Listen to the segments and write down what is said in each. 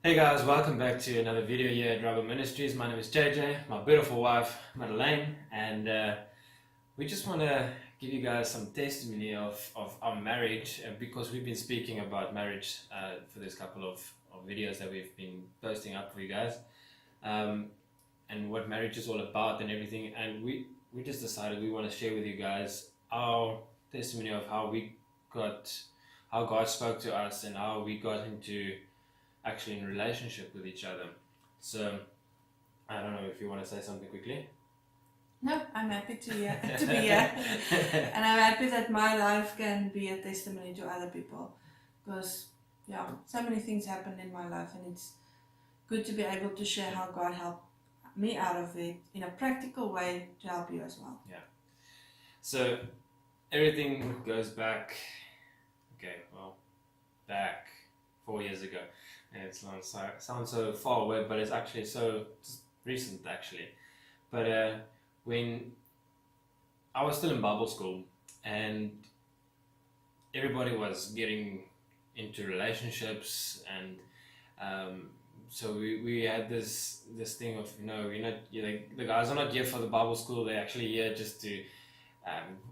Hey guys, welcome back to another video here at Rubber Ministries. My name is JJ, my beautiful wife Madeleine, and we just want to give you guys some testimony of our marriage because we've been speaking about marriage for this couple of videos that we've been posting up for you guys, and what marriage is all about and everything. And we just decided we want to share with you guys our testimony of how God spoke to us and how we got into actually in relationship with each other. So I don't know if you want to say something quickly. No, I'm happy to be here, and I'm happy that my life can be a testimony to other people, because so many things happened in my life, and it's good to be able to share how God helped me out of it in a practical way to help you as well. Yeah. So everything goes back, back 4 years ago. And it sounds so far away, but it's actually so recent actually. But when I was still in Bible school and everybody was getting into relationships, and so we had this thing of the guys are not here for the Bible school, they're actually here just to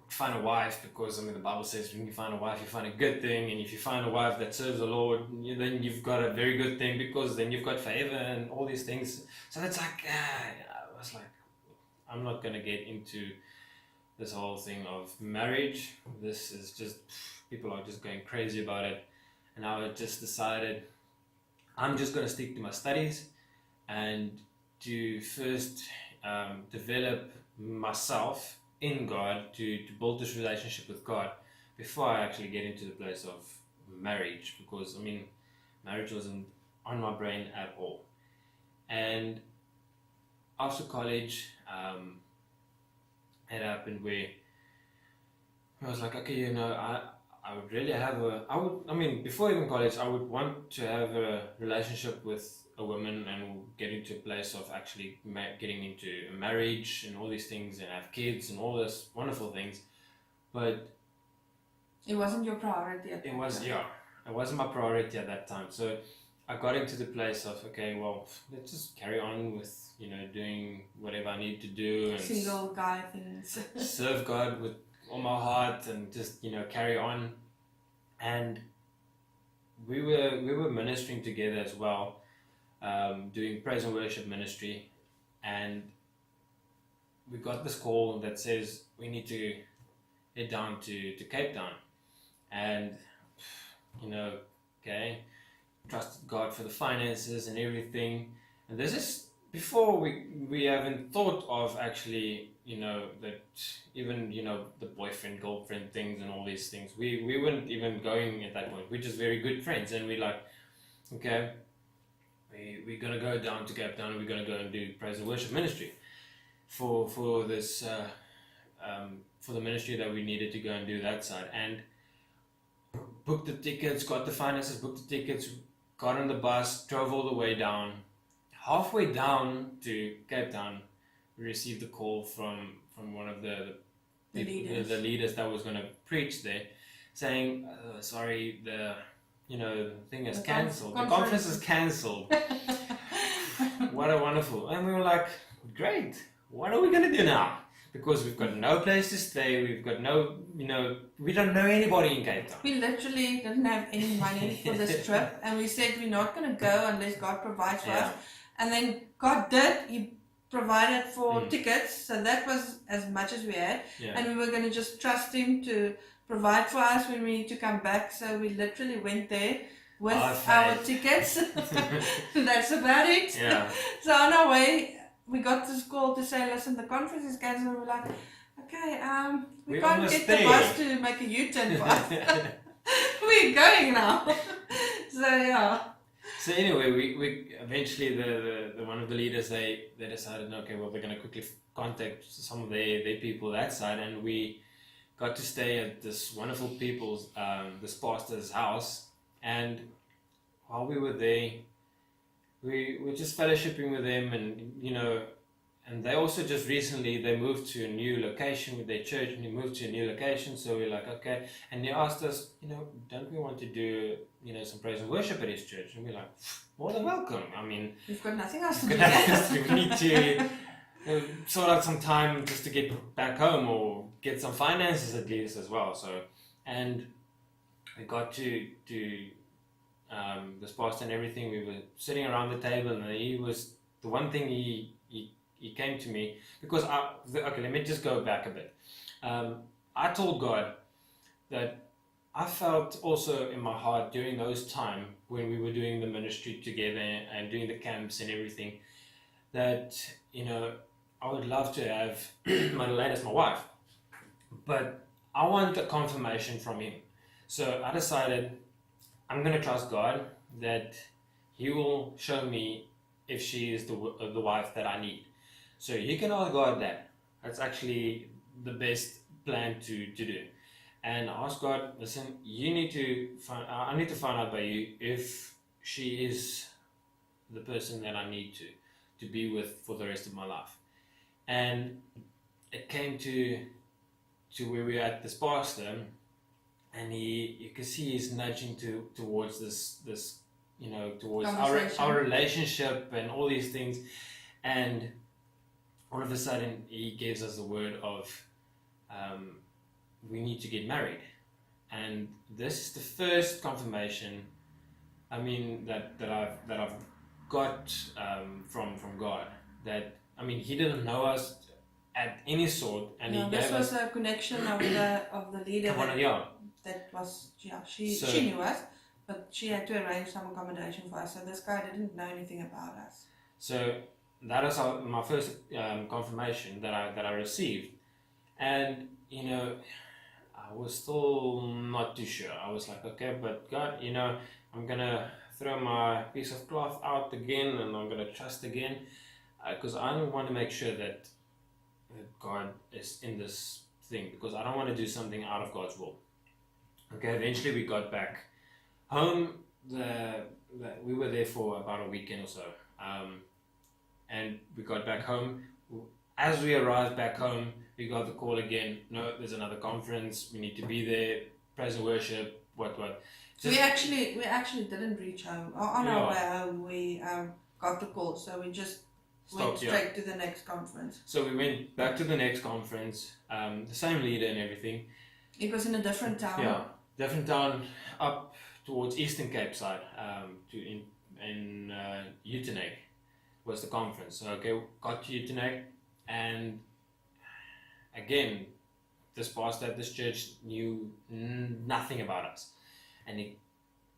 find a wife, because the Bible says when you find a wife you find a good thing, and if you find a wife that serves the Lord, then you've got a very good thing, because then you've got favor and all these things. So it's like I was like, I'm not gonna get into this whole thing of marriage. This is just, people are just going crazy about it, and I just decided I'm just gonna stick to my studies and to first develop myself in God, to build this relationship with God before I actually get into the place of marriage, because marriage wasn't on my brain at all. And after college, it happened where I was like, okay, I would really have before even college, I would want to have a relationship with a woman and get into a place of actually getting into a marriage and all these things and have kids and all this wonderful things. But it wasn't your priority at that time. It wasn't my priority at that time. So I got into the place of, okay, well, let's just carry on with doing whatever I need to do and Single guy things. serve God with all my heart and just carry on. And we were ministering together as well, doing praise and worship ministry, and we got this call that says we need to head down to Cape Town. And trusted God for the finances and everything. And this is before we haven't thought of actually that even the boyfriend girlfriend things and all these things. We weren't even going at that point. We're just very good friends, and we're like, okay, we're gonna go down to Cape Town and we're gonna go and do praise and worship ministry for this for the ministry that we needed to go and do that side. And booked the tickets, got the finances, booked the tickets, got on the bus, drove all the way down. Halfway down to Cape Town, we received a call from one of the leaders that was going to preach there, saying, sorry, the thing is cancelled. The conference is cancelled. What a wonderful. And we were like, great, what are we going to do now? Because we've got no place to stay, we've got no, we don't know anybody in Cape Town. We literally didn't have any money for this trip, and we said we're not going to go unless God provides for us. And then God did. He provided for tickets, so that was as much as we had. And we were going to just trust Him to provide for us when we need to come back. So we literally went there with our tickets. That's about it. So on our way, we got this call to say, listen, the conference is cancelled. We're like, okay, we can't get the bus to make a U-turn for us. We're going now. So anyway, we eventually the one of the leaders, they decided, okay, well, they're going to quickly contact some of their people that side, and we got to stay at this wonderful people's this pastor's house. And while we were there, we were just fellowshipping with him, and and they also just recently they moved to a new location with their church, and they moved to a new location. So we're like, okay, and they asked us, don't we want to do some praise and worship at his church? And we're like, more than welcome. I mean, We've got nothing else to we've do. got nothing else to do. We need to sort out some time just to get back home or get some finances at least as well. So, and we got to this pastor and everything. We were sitting around the table, and he was the one thing he came to me because okay, let me just go back a bit. I told God that I felt also in my heart during those time when we were doing the ministry together and doing the camps and everything, that I would love to have Madeleine as my wife, but I want a confirmation from him. So I decided I'm going to trust God that he will show me if she is the wife that I need. So you can ask God that. That's actually the best plan to do. And ask God, listen, I need to find out by you if she is the person that I need to be with for the rest of my life. And it came to where we were at this pastor, and you can see he's nudging towards this towards our relationship and all these things. And all of a sudden he gives us the word of we need to get married. And this is the first confirmation that I've got from God, that he didn't know us at any sort, and he this gave was us a connection of the leader that was she knew us, but she had to arrange some accommodation for us. So this guy didn't know anything about us. So that is my first confirmation that I received, and I was still not too sure. I was like, okay, but God, I'm gonna throw my piece of cloth out again, and I'm gonna trust again, because I don't want to make sure that God is in this thing, because I don't want to do something out of God's will. Okay, eventually we got back home. We were there for about a weekend or so, and we got back home. As we arrived back home, we got the call again. No, there's another conference. We need to be there. Praise and worship. What? We actually didn't reach home. On our way home, we got the call, so we just went straight to the next conference. So we went back to the next conference. The same leader and everything. It was in a different town. Yeah, different town up towards Eastern Cape side. In Uitenhage was the conference. So okay, got to Uitenhage, and again, this pastor at this church knew nothing about us, and he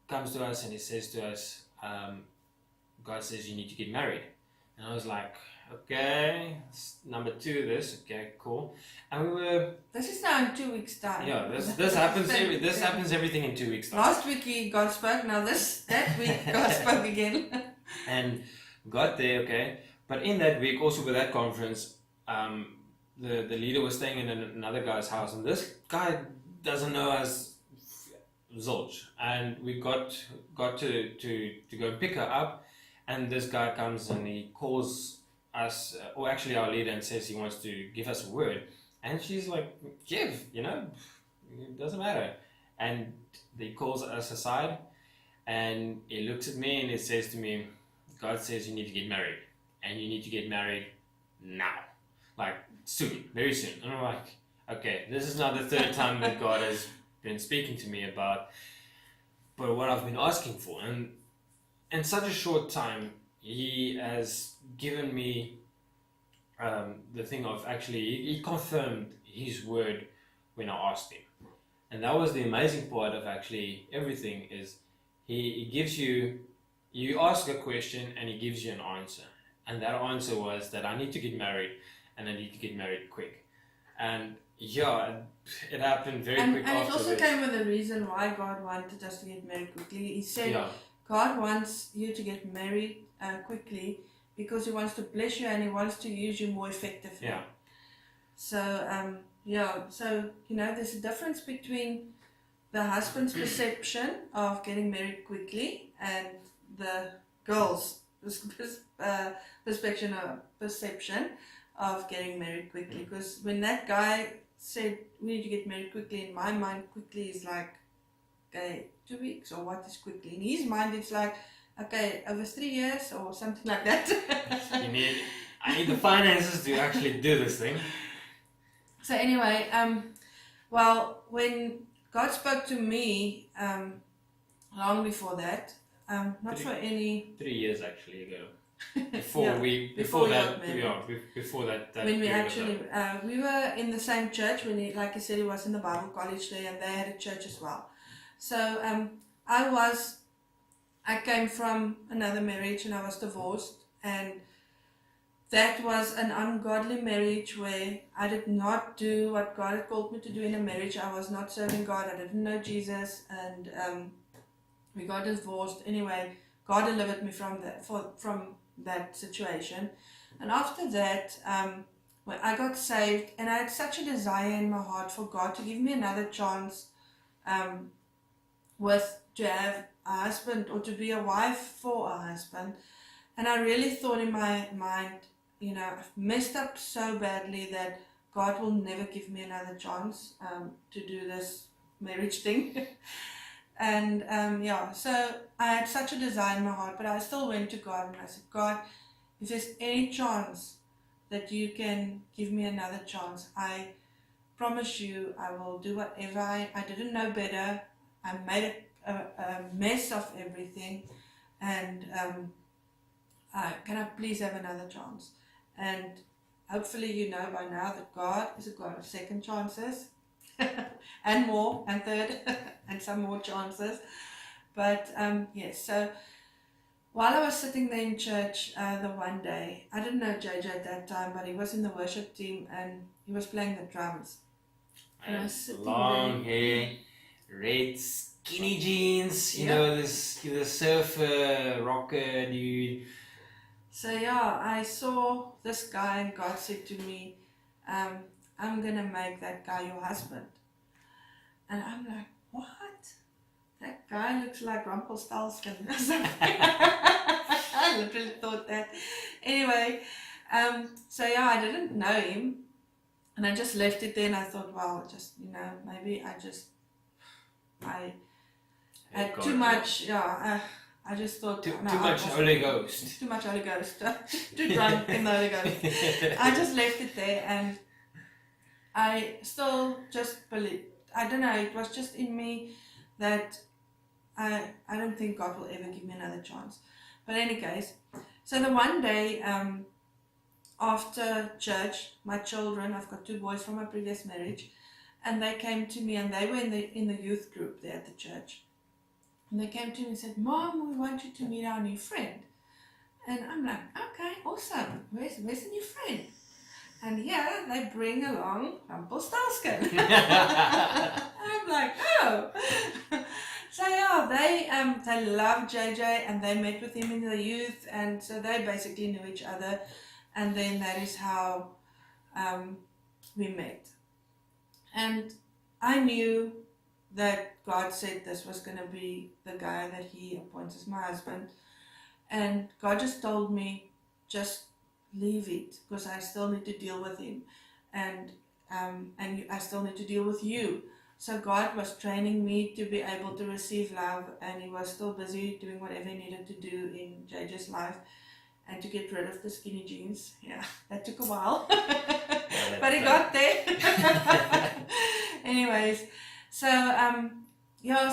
comes to us and he says to us, God says you need to get married. And I was like, okay, number 2 this, okay, cool. And we were... This is now in 2 weeks' time. Yeah, this happens happens everything in 2 weeks' time. Last week God spoke, now that week God spoke again. And got there, okay. But in that week, also with that conference, the leader was staying in another guy's house, and this guy doesn't know us zilch. And we got to go and pick her up. And this guy comes and he calls us, or actually our leader, and says he wants to give us a word. And she's like, give, it doesn't matter. And he calls us aside, and he looks at me and he says to me, God says you need to get married. And you need to get married now. Like, soon, very soon. And I'm like, okay, this is not the third time that God has been speaking to me about, but what I've been asking for. And in such a short time, he has given me the thing of actually, he confirmed his word when I asked him. And that was the amazing part of actually everything, is he gives you ask a question and he gives you an answer. And that answer was that I need to get married, and I need to get married quick. And yeah, it happened very quick and after it also this. came with a reason why God wanted us to get married quickly. He said, God wants you to get married quickly because he wants to bless you and he wants to use you more effectively. Yeah. So, there's a difference between the husband's perception of getting married quickly and the girl's perception of getting married quickly. Because when that guy said we need to get married quickly, in my mind, quickly is like, okay, 2 weeks, or what is quickly? In his mind, it's like, okay, over 3 years or something like that. I need the finances to actually do this thing. So anyway, well, when God spoke to me long before that, not for any 3 years actually ago. Before Yeah, we before before we that got married. before that when we period was actually up. we were in the same church when he, like I said, he was in the Bible college there, and they had a church as well. So I came from another marriage, and I was divorced, and that was an ungodly marriage where I did not do what God had called me to do in a marriage. I was not serving God. I didn't know Jesus, and we got divorced. Anyway, God delivered me from that situation. And after that, when I got saved, and I had such a desire in my heart for God to give me another chance, to have a husband, or to be a wife for a husband. And I really thought in my mind, I've messed up so badly that God will never give me another chance to do this marriage thing. And so I had such a desire in my heart, but I still went to God and I said, God, if there's any chance that you can give me another chance, I promise you I will do whatever. I didn't know better. I made a mess of everything, and can I please have another chance? And hopefully you know by now that God is a God of second chances and more, and third, and some more chances. But yes, so while I was sitting there in church the one day, I didn't know JJ at that time, but he was in the worship team and he was playing the drums. And I was sitting Long there. hair, red skinny jeans, you Yeah. know, this surfer rocker dude. So yeah, I saw this guy and God said to me, I'm gonna make that guy your husband. And I'm like, what? That guy looks like Rumpelstiltskin or something. I literally thought that. Anyway, so yeah, I didn't know him, and I just left it there, and I thought, well, just, maybe I had God too knows. much, I just thought, Too no, much Holy Ghost. Too much Holy Ghost. Too drunk in the Holy Ghost. I just left it there, and I still just believe, I don't know, it was just in me that I don't think God will ever give me another chance. But in any case, so the one day after church, my children, I've got 2 boys from my previous marriage, and they came to me, and they were in the youth group there at the church. And they came to me and said, Mom, we want you to meet our new friend. And I'm like, okay, awesome. Where's the new friend? And yeah, they bring along Rumpelstiltskin. I'm like, oh. So yeah, they love JJ, and they met with him in the youth, and so they basically knew each other, and then that is how we met. And I knew that God said this was going to be the guy that He appoints as my husband, and God just told me, just leave it, because I still need to deal with him, and I still need to deal with you. So God was training me to be able to receive love, and He was still busy doing whatever He needed to do in JJ's life, and to get rid of the skinny jeans. Yeah, that took a while, but He got there. Anyways, so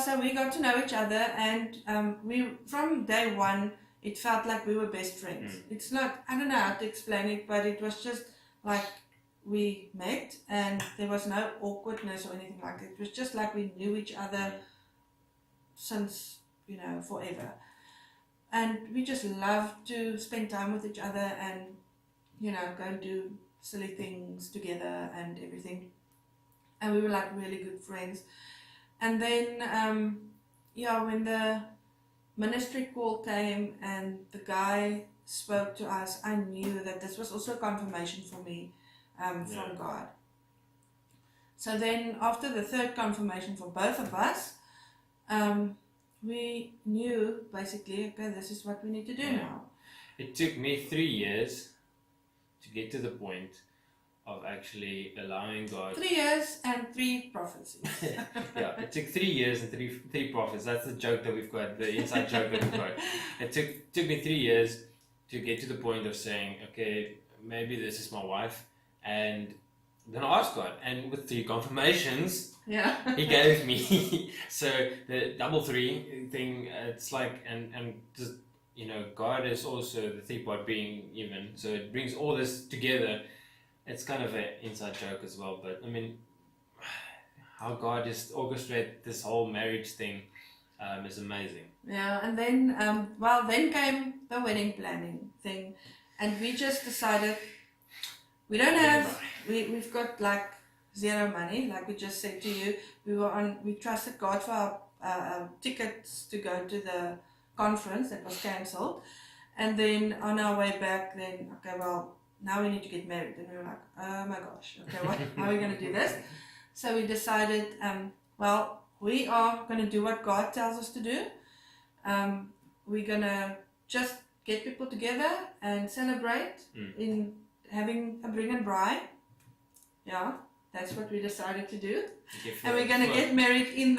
so we got to know each other, and we, from day one, it felt like we were best friends. It's not, I don't know how to explain it, but it was just like we met, and there was no awkwardness or anything like that. It was just like we knew each other since, forever. And we just loved to spend time with each other and, go and do silly things together and everything. And we were like really good friends. And then, when the ministry call came and the guy spoke to us, I knew that this was also confirmation for me from God. So then, after the third confirmation for both of us, we knew basically, okay, this is what we need to do now. It took me 3 years to get to the point of actually allowing God. 3 years and 3 prophecies. Yeah, it took 3 years and three prophets. That's the joke that we've got, the inside joke that we've got. It took me 3 years to get to the point of saying, okay, maybe this is my wife, and then I asked God, and with 3 confirmations, Yeah. He gave me. So the double 3 thing, it's like, and just, you know, God is also the 3-part being even, so it brings all this together. It's kind of an inside joke as well, but I mean, how God just orchestrate this whole marriage thing is amazing. Yeah, and then, then came the wedding planning thing, and we just decided we don't have, we've got like 0 money, like we just said to you. We trusted God for our tickets to go to the conference that was cancelled, and then on our way back, then okay, well, now we need to get married, and we were like, oh my gosh, okay, how are we going to do this? So we decided, we are going to do what God tells us to do. We're going to just get people together and celebrate in having a bring and bride. Yeah, that's what we decided to do. And we're going to get married in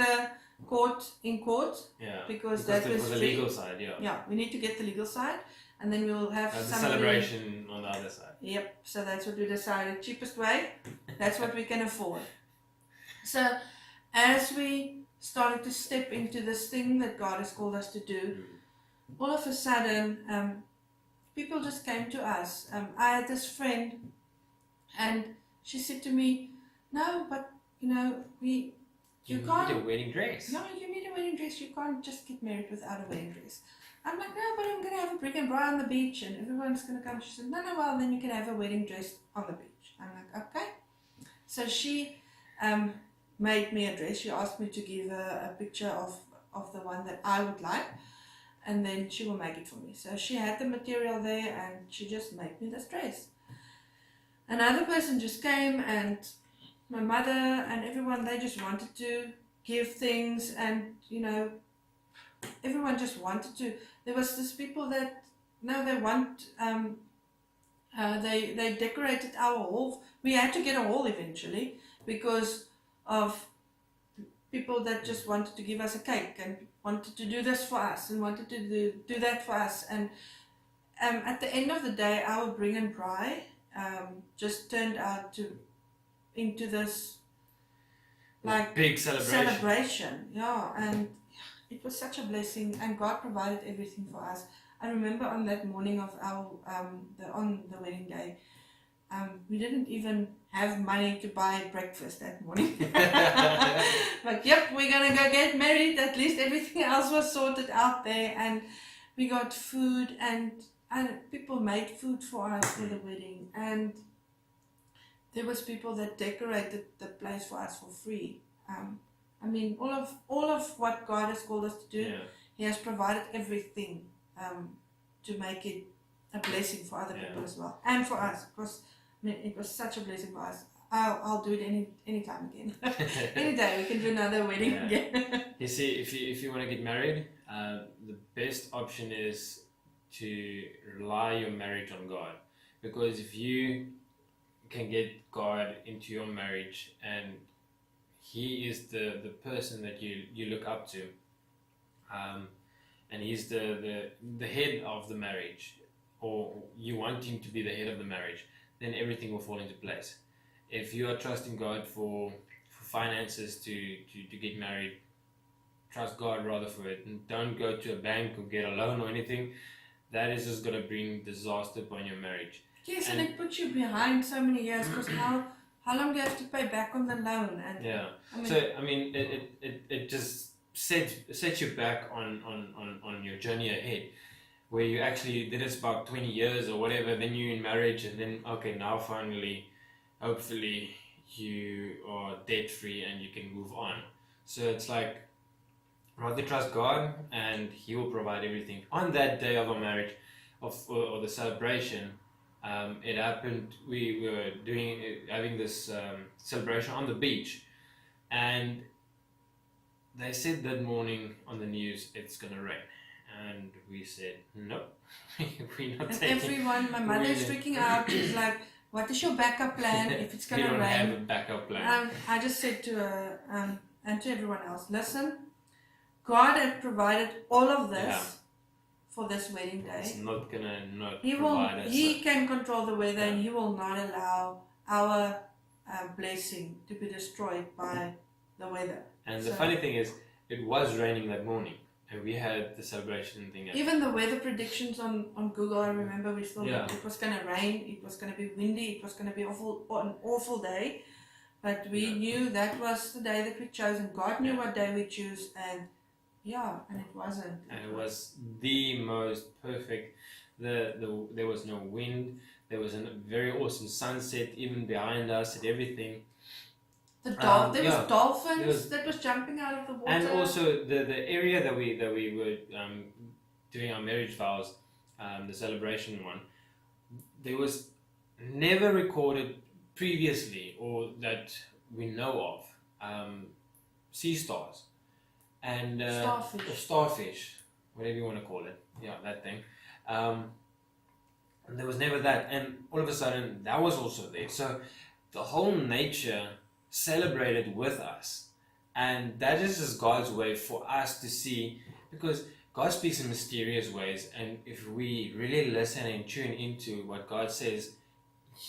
court. Yeah, because that was the legal side. Yeah. Yeah, we need to get the legal side, and then we'll have the somebody, celebration on the other side. Yep. So that's what we decided. Cheapest way. That's what we can afford. So as we started to step into this thing that God has called us to do, all of a sudden, people just came to us. I had this friend, and she said to me, "No, but you can't. You need a wedding dress. No, you need a wedding dress. You can't just get married without a wedding dress." I'm like, "No, but I'm going to have a bring and bride on the beach, and everyone's going to come." She said, "No, well, then you can have a wedding dress on the beach." I'm like, "Okay." So she made me a dress. She asked me to give her a picture of the one that I would like, and then she will make it for me. So she had the material there, and she just made me this dress. Another person just came, and my mother and everyone, they just wanted to give things, and everyone just wanted to. There was this people that they decorated our hall. We had to get a hall eventually because of people that just wanted to give us a cake and wanted to do this for us and wanted to do that for us. And at the end of the day, our bring and bride just turned out into this like big celebration. Yeah, and it was such a blessing, and God provided everything for us. I remember on that morning of our on the wedding day, we didn't even have money to buy breakfast that morning. But yep, we're gonna go get married. At least everything else was sorted out there, and we got food, and people made food for us for the wedding, and there was people that decorated the place for us for free. I mean, all of what God has called us to do, He has provided everything to make it a blessing for other people as well, and for us, because it was such a blessing for us. I'll do it any time again. Any day we can do another wedding again. You see, if you want to get married, the best option is to rely your marriage on God, because if you can get God into your marriage and He is the person that you look up to, and He's the head of the marriage, or you want Him to be the head of the marriage, then everything will fall into place. If you are trusting God for finances to get married, trust God rather for it, and don't go to a bank or get a loan or anything. That is just going to bring disaster upon your marriage. Yes, and it puts you behind so many years, because how long do you have to pay back on the loan? And it just sets you back on your journey ahead, where you actually did it about 20 years or whatever, then you're in marriage, and then okay, now finally, hopefully you are debt free and you can move on. So it's like, rather trust God, and He will provide everything. On that day of our marriage, or the celebration, it happened. We were having this celebration on the beach, and they said that morning on the news it's gonna rain, and we said no, we're not And taking. everyone, my mother's freaking out. She's like, "What is your backup plan if it's We gonna don't have a rain?" backup plan. I just said to her and to everyone else, listen, God had provided all of this Yeah. for this wedding day. It's not gonna not He provide us. He can control the weather, and Yeah. He will not allow our blessing to be destroyed by the weather. And the So- funny thing is, it was raining that morning, and we had the celebration thing. Even the weather predictions on Google, I remember we thought Yeah. it was going to rain, it was going to be windy, it was going to be an awful day. But we Yeah. knew that was the day that we chose, and God knew Yeah. what day we choose, and it wasn't. And it was the most perfect. There was no wind. There was a very awesome sunset even behind us and everything. There yeah. was dolphins There was- that was jumping out of the water. And also the area that we were doing our marriage vows, the celebration one, there was never recorded previously or that we know of sea stars and Starfish. or starfish, whatever you want to call it. Yeah, that thing. And there was never that, and all of a sudden that was also there. So the whole nature celebrated with us, and that is just God's way for us to see, because God speaks in mysterious ways, and if we really listen and tune into what God says,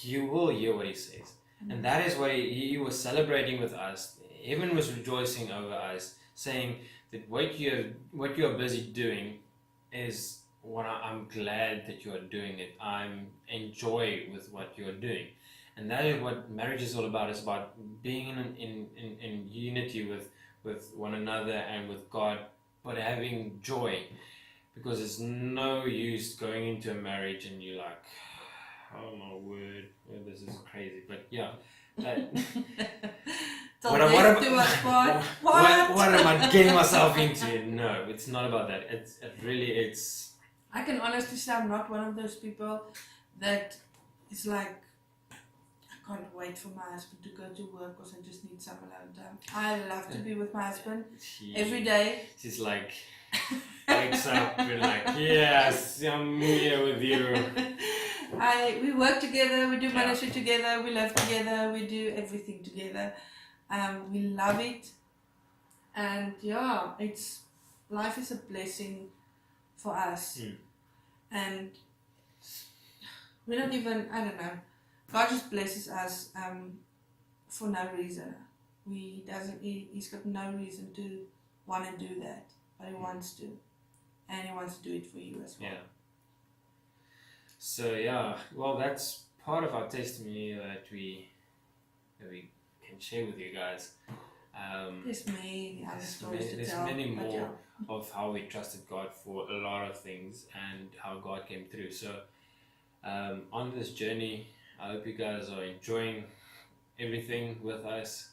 you will hear what He says. And that is why He was celebrating with us. Heaven was rejoicing over us, saying that what you are busy doing is what I'm glad that you are doing it. I'm enjoy with what you are doing. And that is what marriage is all about. It's about being in unity with one another and with God, but having joy. Because it's no use going into a marriage and you're like, oh my word, this is crazy. But yeah. Till What death do us part. what am I getting myself into? No, it's not about that. It's I can honestly say I'm not one of those people that is like, I can't wait for my husband to go to work because I just need some alone time. I love to be with my husband every day. She's like wakes up and like, yes, I'm here with you. We work together, we do Yeah. ministry together, we live together, we do everything together. We love it, and yeah, life is a blessing for us, and we don't even, I don't know, God just blesses us for no reason. He's got no reason to want to do that, but He wants to, and He wants to do it for you as well. Yeah. So yeah, well, that's part of our testimony that we can share with you guys. There's many other stories to There's tell. many but more yeah. of how we trusted God for a lot of things and how God came through. So on this journey, I hope you guys are enjoying everything with us.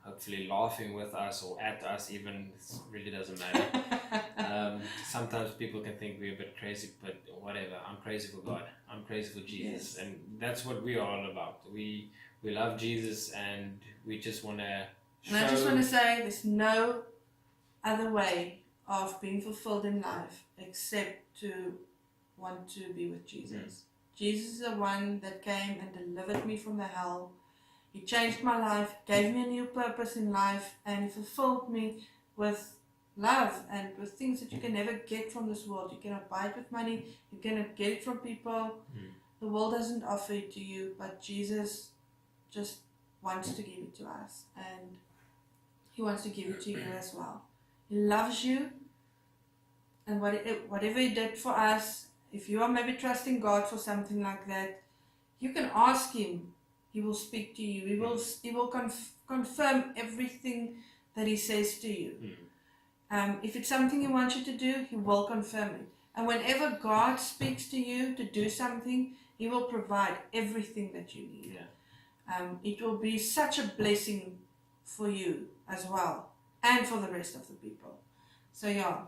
Hopefully laughing with us or at us even. It really doesn't matter. Sometimes people can think we're a bit crazy, but whatever. I'm crazy for God. I'm crazy for Jesus. Yes. And that's what we are all about. We love Jesus, and we just want to show... And I just want to say there's no other way of being fulfilled in life except to want to be with Jesus. Jesus is the one that came and delivered me from the hell. He changed my life, gave me a new purpose in life, and He fulfilled me with love and with things that you can never get from this world. You cannot buy it with money, you cannot get it from people. The world doesn't offer it to you, but Jesus just wants to give it to us, and He wants to give it to you as well. He loves you, and whatever He did for us, if you are maybe trusting God for something like that, you can ask Him. He will speak to you. He will confirm everything that He says to you. If it's something He wants you to do, He will confirm it. And whenever God speaks to you to do something, He will provide everything that you need. Yeah. It will be such a blessing for you as well, and for the rest of the people. So yeah,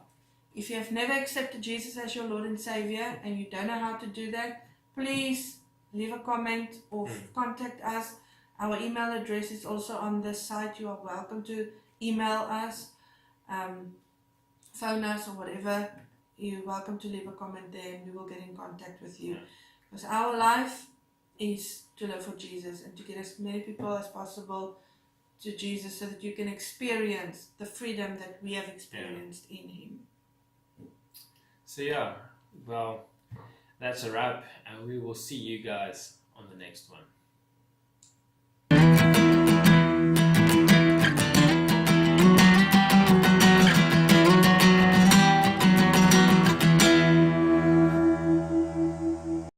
if you have never accepted Jesus as your Lord and Savior and you don't know how to do that, please leave a comment or contact us. Our email address is also on this site. You are welcome to email us, phone us, or whatever. you're welcome to leave a comment there and we will get in contact with you. Yeah. Because our life is to live for Jesus and to get as many people as possible to Jesus so that you can experience the freedom that we have experienced in Him. So yeah, well, that's a wrap, and we will see you guys on the next one.